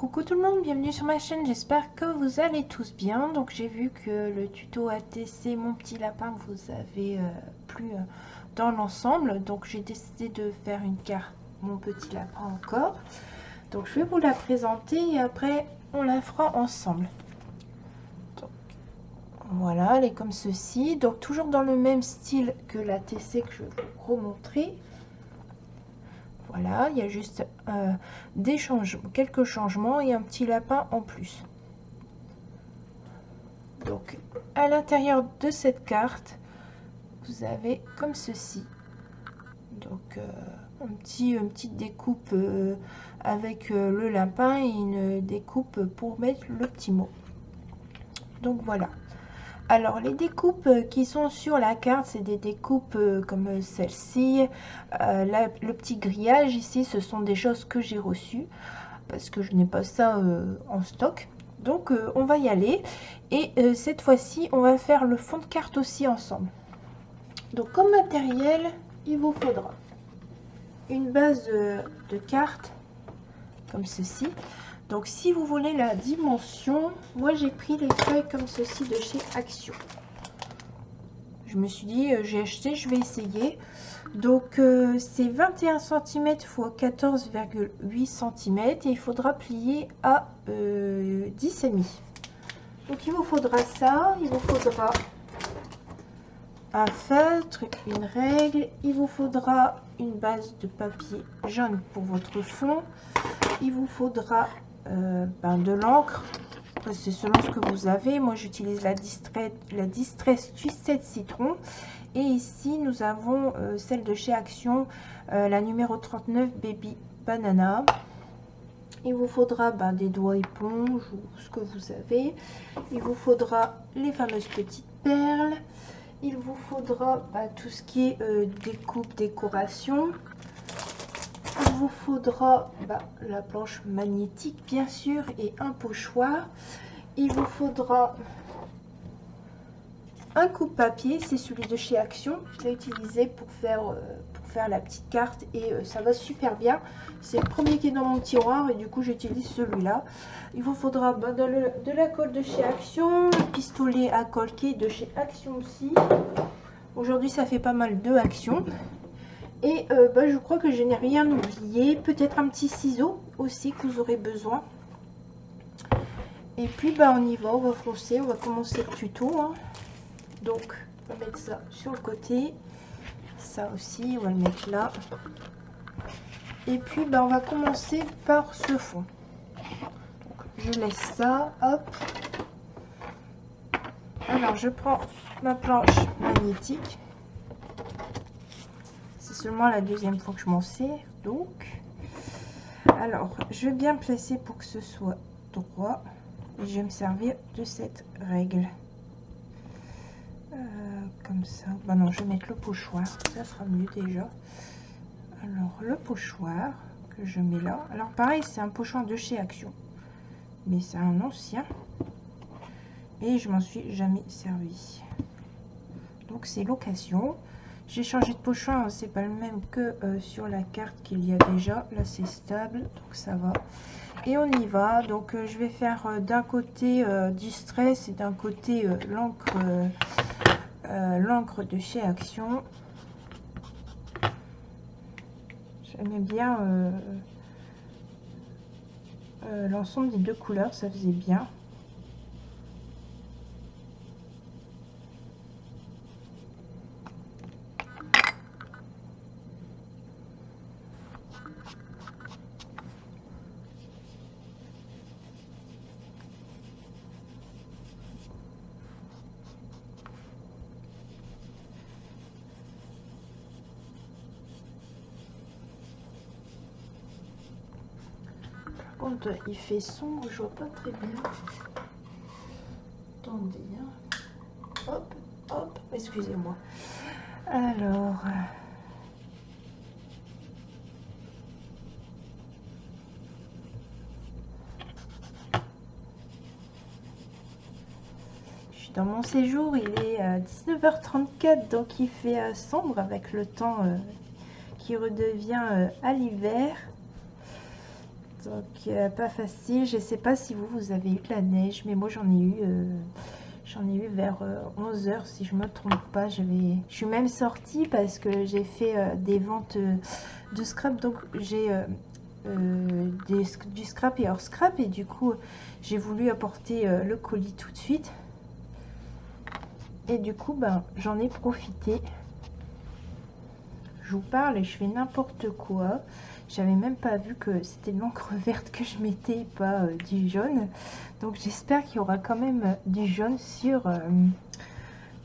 Coucou tout le monde, bienvenue sur ma chaîne, j'espère que vous allez tous bien. Donc j'ai vu que le tuto ATC Mon Petit Lapin vous avait plu dans l'ensemble. Donc j'ai décidé de faire une carte Mon Petit Lapin encore. Donc je vais vous la présenter et après on la fera ensemble. Donc voilà, elle est comme ceci. Donc toujours dans le même style que l'ATC que je vais vous remontrer. Voilà, il y a juste quelques changements et un petit lapin en plus. Donc, à l'intérieur de cette carte, vous avez comme ceci. Donc, une petite découpe avec le lapin et une découpe pour mettre le petit mot. Donc, voilà. Alors, les découpes qui sont sur la carte, c'est des découpes comme celle-ci. Le petit grillage ici, ce sont des choses que j'ai reçues parce que je n'ai pas ça en stock. Donc, on va y aller. Et cette fois-ci, on va faire le fond de carte aussi ensemble. Donc, comme matériel, il vous faudra une base de carte comme ceci. Donc si vous voulez la dimension, moi j'ai pris les feuilles comme ceci de chez Action. Je me suis dit j'ai acheté, je vais essayer. Donc c'est 21 cm x 14,8 cm et il faudra plier à 10,5. Donc il vous faudra ça, il vous faudra un feutre, une règle, il vous faudra une base de papier jaune pour votre fond, il vous faudra de l'encre, c'est selon ce que vous avez. Moi j'utilise la Distress Twisted Citron et ici nous avons celle de chez Action, la numéro 39 Baby Banana. Il vous faudra des doigts éponge ou ce que vous avez, il vous faudra les fameuses petites perles, il vous faudra tout ce qui est découpe, décoration. Il vous faudra la planche magnétique bien sûr et un pochoir. Il vous faudra un coupe-papier, c'est celui de chez Action. Je l'ai utilisé pour faire la petite carte et ça va super bien. C'est le premier qui est dans mon tiroir et du coup j'utilise celui-là. Il vous faudra de la colle de chez Action, le pistolet à colle qui est de chez Action aussi. Aujourd'hui ça fait pas mal de Action. Et je crois que je n'ai rien oublié. Peut-être un petit ciseau aussi que vous aurez besoin. Et puis on y va, on va foncer, on va commencer le tuto. Hein. Donc on va mettre ça sur le côté. Ça aussi, on va le mettre là. Et puis on va commencer par ce fond. Donc, je laisse ça, hop. Alors je prends ma planche magnétique. Seulement la deuxième fois que je m'en sers, donc alors je vais bien placer pour que ce soit droit et je vais me servir de cette règle comme ça. Non, je vais mettre le pochoir, ça sera mieux déjà. Alors le pochoir que je mets là, alors pareil c'est un pochoir de chez Action mais c'est un ancien et je m'en suis jamais servi, donc c'est l'occasion. J'ai changé de pochoir, c'est pas le même que sur la carte qu'il y a déjà. Là c'est stable, donc ça va. Et on y va. Donc je vais faire d'un côté Distress et d'un côté l'encre de chez Action. J'aimais bien l'ensemble des deux couleurs, ça faisait bien. Il fait sombre, je vois pas très bien. Attendez, hein. Hop, hop, excusez-moi. Alors, je suis dans mon séjour, il est à 19h34, donc il fait sombre avec le temps qui redevient à l'hiver. Donc pas facile. Je sais pas si vous avez eu de la neige, mais moi j'en ai eu vers 11 h si je me trompe pas. Je suis même sortie parce que j'ai fait des ventes de scrap, donc j'ai du scrap et hors scrap, et du coup j'ai voulu apporter le colis tout de suite, et du coup ben, j'en ai profité. Je vous parle et je fais n'importe quoi. J'avais même pas vu que c'était de l'encre verte que je mettais, pas du jaune. Donc j'espère qu'il y aura quand même du jaune sur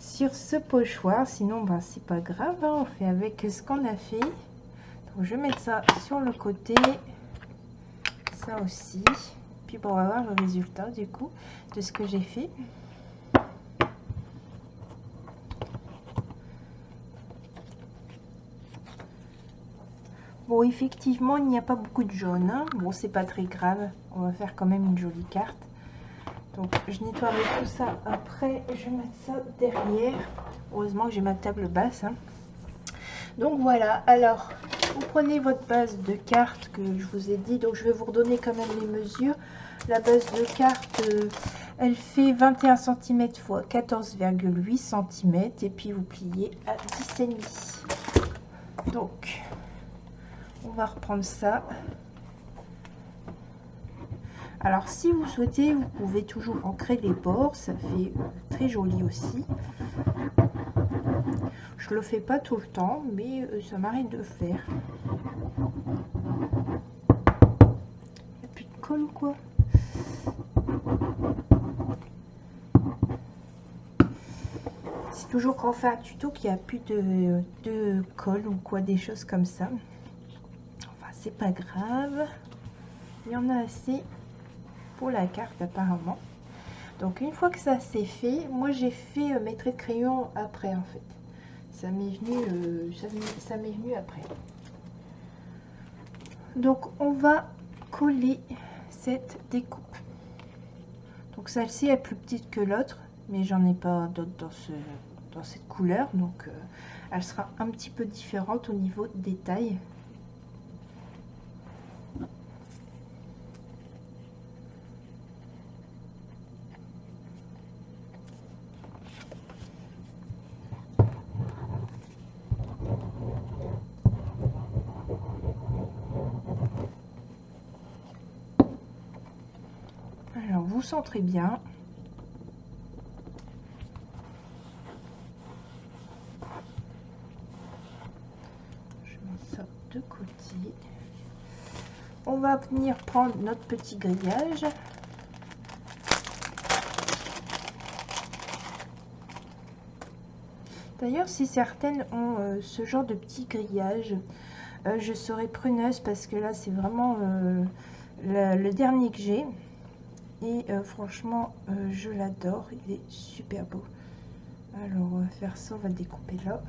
ce pochoir. Sinon, ben, c'est pas grave, hein, on fait avec ce qu'on a fait. Donc je vais mettre ça sur le côté. Ça aussi. Puis bon, on va voir le résultat du coup de ce que j'ai fait. Bon, effectivement, il n'y a pas beaucoup de jaune, hein. Bon, c'est pas très grave. On va faire quand même une jolie carte. Donc, je nettoierai tout ça après. Je vais mettre ça derrière. Heureusement que j'ai ma table basse, hein. Donc, voilà. Alors, vous prenez votre base de carte que je vous ai dit. Donc, je vais vous redonner quand même les mesures. La base de carte, elle fait 21 cm x 14,8 cm. Et puis, vous pliez à 10,5. Donc... on va reprendre ça. Alors si vous souhaitez, vous pouvez toujours ancrer les bords, ça fait très joli aussi. Je le fais pas tout le temps, mais ça m'arrive de le faire. Il n'y a plus de colle ou quoi? C'est toujours quand on fait un tuto qu'il n'y a plus de colle ou quoi, des choses comme ça. Enfin, c'est pas grave. Il y en a assez pour la carte apparemment. Donc une fois que ça c'est fait, moi j'ai fait mes traits de crayon après en fait. Ça m'est venu après. Donc on va coller cette découpe. Donc celle-ci est plus petite que l'autre, mais j'en ai pas d'autres dans cette couleur, donc elle sera un petit peu différente au niveau des tailles. Alors vous centrez bien. Je mets ça de côté. On va venir prendre notre petit grillage. D'ailleurs, si certaines ont ce genre de petit grillage, je serai preneuse parce que là, c'est vraiment le dernier que j'ai. Et franchement, je l'adore. Il est super beau. Alors, on va faire ça. On va découper là.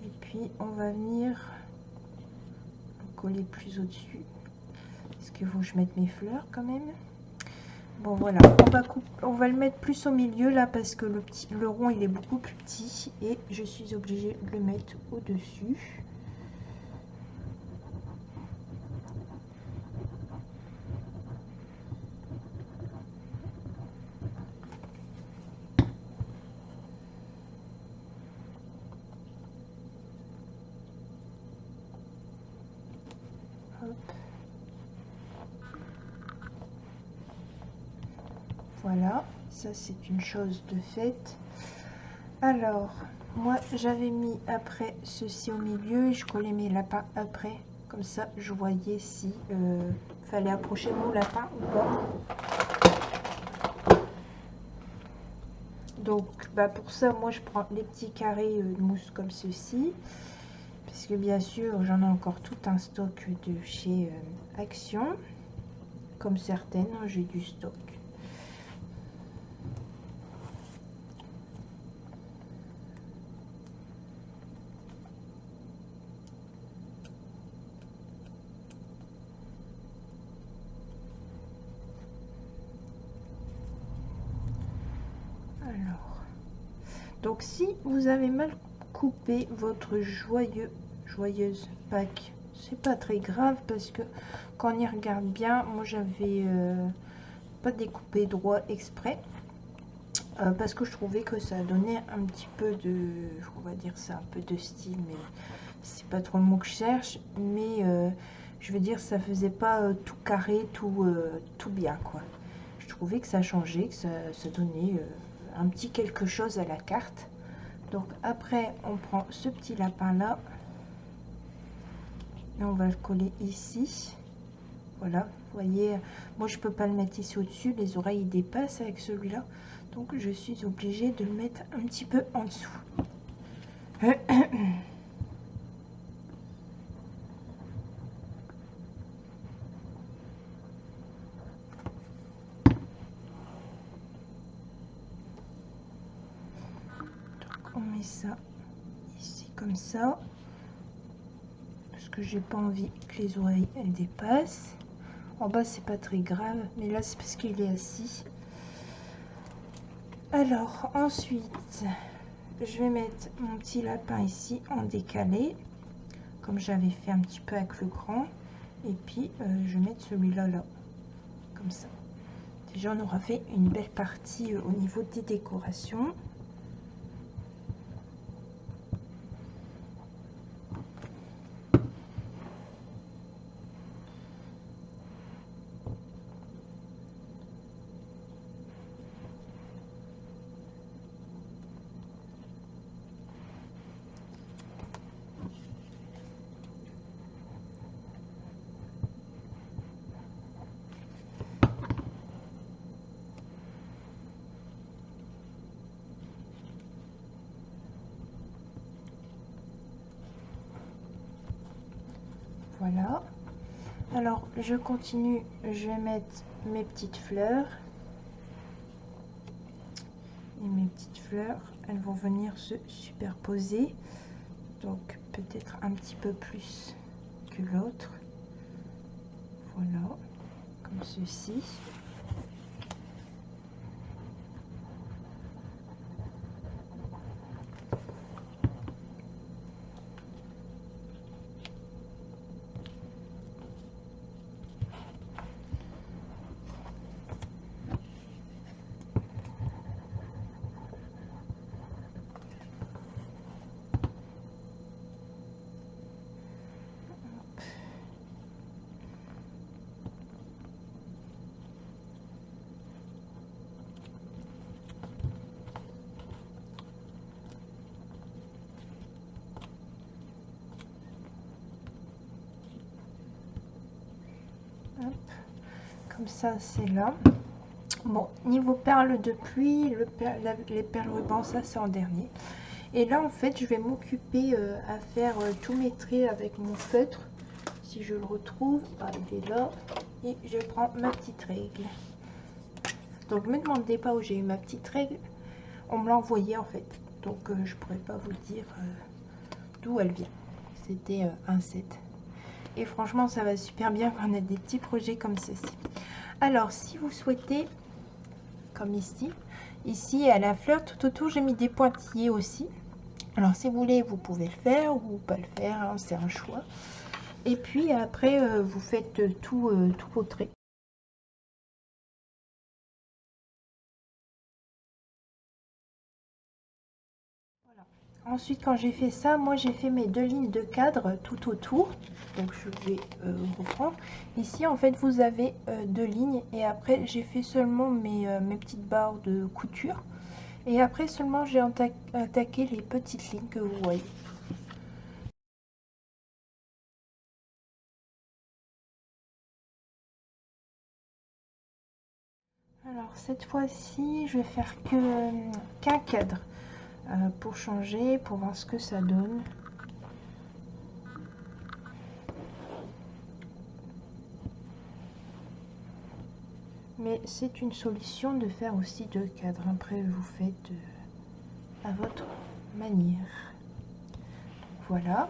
Et puis, on va venir coller plus au-dessus. Parce qu'il faut que je mette mes fleurs quand même. Bon voilà, on va le mettre plus au milieu là parce que le rond il est beaucoup plus petit et je suis obligée de le mettre au-dessus. Hop. Voilà, ça c'est une chose de faite. Alors, moi j'avais mis après ceci au milieu et je collais mes lapins après. Comme ça, je voyais si fallait approcher mon lapin ou pas. Donc, bah pour ça, moi je prends les petits carrés de mousse comme ceci. Puisque bien sûr, j'en ai encore tout un stock de chez Action. Comme certaines, j'ai du stock. Alors, donc si vous avez mal couper votre joyeuse Pâques. C'est pas très grave parce que quand on y regarde bien, moi j'avais pas découpé droit exprès parce que je trouvais que ça donnait un petit peu de, on va dire ça, un peu de style, mais c'est pas trop le mot que je cherche, mais je veux dire ça faisait pas tout carré, tout bien quoi. Je trouvais que ça changeait, que ça donnait un petit quelque chose à la carte. Donc après on prend ce petit lapin là et on va le coller ici. Voilà, vous voyez, moi je peux pas le mettre ici au-dessus, les oreilles dépassent avec celui-là, donc je suis obligée de le mettre un petit peu en dessous. Donc on met ça ici comme ça, parce que j'ai pas envie que les oreilles elles dépassent. En bas c'est pas très grave, mais là c'est parce qu'il est assis. Alors ensuite je vais mettre mon petit lapin ici en décalé, comme j'avais fait un petit peu avec le grand, et puis je vais mettre celui-là là, comme ça. Déjà on aura fait une belle partie au niveau des décorations. Voilà. Alors je continue, je vais mettre mes petites fleurs. Et mes petites fleurs, elles vont venir se superposer. Donc peut-être un petit peu plus que l'autre. Voilà, comme ceci. Hop. Comme ça c'est là. Bon, niveau perles de pluie, les perles ruban, ça c'est en dernier. Et là en fait je vais m'occuper à faire tous mes traits avec mon feutre. Si je le retrouve, ah, il est là. Et je prends ma petite règle. Donc ne me demandez pas où j'ai eu ma petite règle. On me l'a envoyée en fait. Donc je pourrais pas vous dire d'où elle vient. C'était un set. Et franchement ça va super bien quand on a des petits projets comme ceci. Alors si vous souhaitez, comme ici à la fleur tout autour j'ai mis des pointillés aussi. Alors si vous voulez vous pouvez le faire ou pas le faire, hein, c'est un choix. Et puis après vous faites tout vos traits. Voilà. Ensuite quand j'ai fait ça, moi j'ai fait mes 2 lignes de cadre tout autour. Donc je vais reprendre. Ici en fait vous avez 2 lignes et après j'ai fait seulement mes petites barres de couture. Et après seulement j'ai attaqué les petites lignes que vous voyez. Alors cette fois-ci je vais faire qu'un cadre pour changer, pour voir ce que ça donne. Mais c'est une solution de faire aussi 2 cadres. Après vous faites à votre manière. Voilà.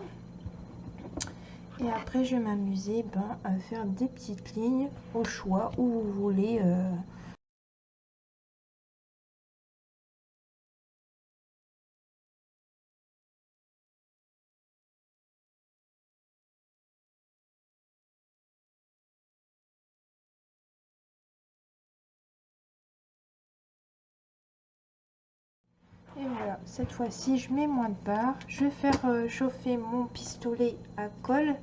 Et après je vais m'amuser à faire des petites lignes au choix où vous voulez cette fois-ci, je mets moins de beurre. Je vais faire chauffer mon pistolet à colle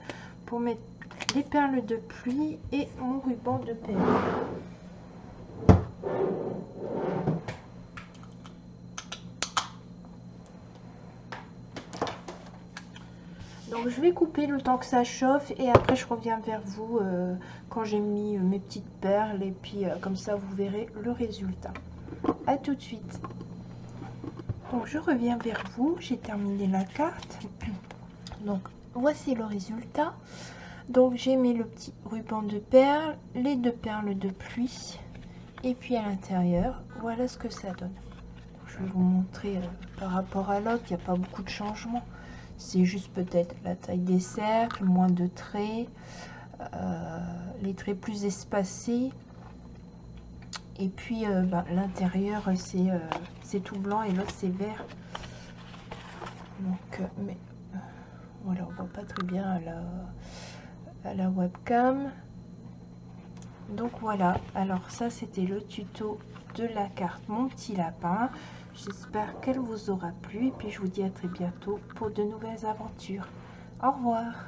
pour mettre les perles de pluie et mon ruban de perles. Donc je vais couper le temps que ça chauffe et après je reviens vers vous quand j'ai mis mes petites perles et puis comme ça vous verrez le résultat. À tout de suite. Donc je reviens vers vous, j'ai terminé la carte. Donc voici le résultat. Donc j'ai mis le petit ruban de perles, les 2 perles de pluie et puis à l'intérieur, voilà ce que ça donne. Je vais vous montrer par rapport à l'autre, il n'y a pas beaucoup de changements. C'est juste peut-être la taille des cercles, moins de traits, les traits plus espacés. Et puis l'intérieur c'est tout blanc et l'autre c'est vert. Donc mais voilà, on voit pas très bien à la webcam. Donc voilà, alors ça c'était le tuto de la carte Mon Petit Lapin. J'espère qu'elle vous aura plu et puis je vous dis à très bientôt pour de nouvelles aventures. Au revoir.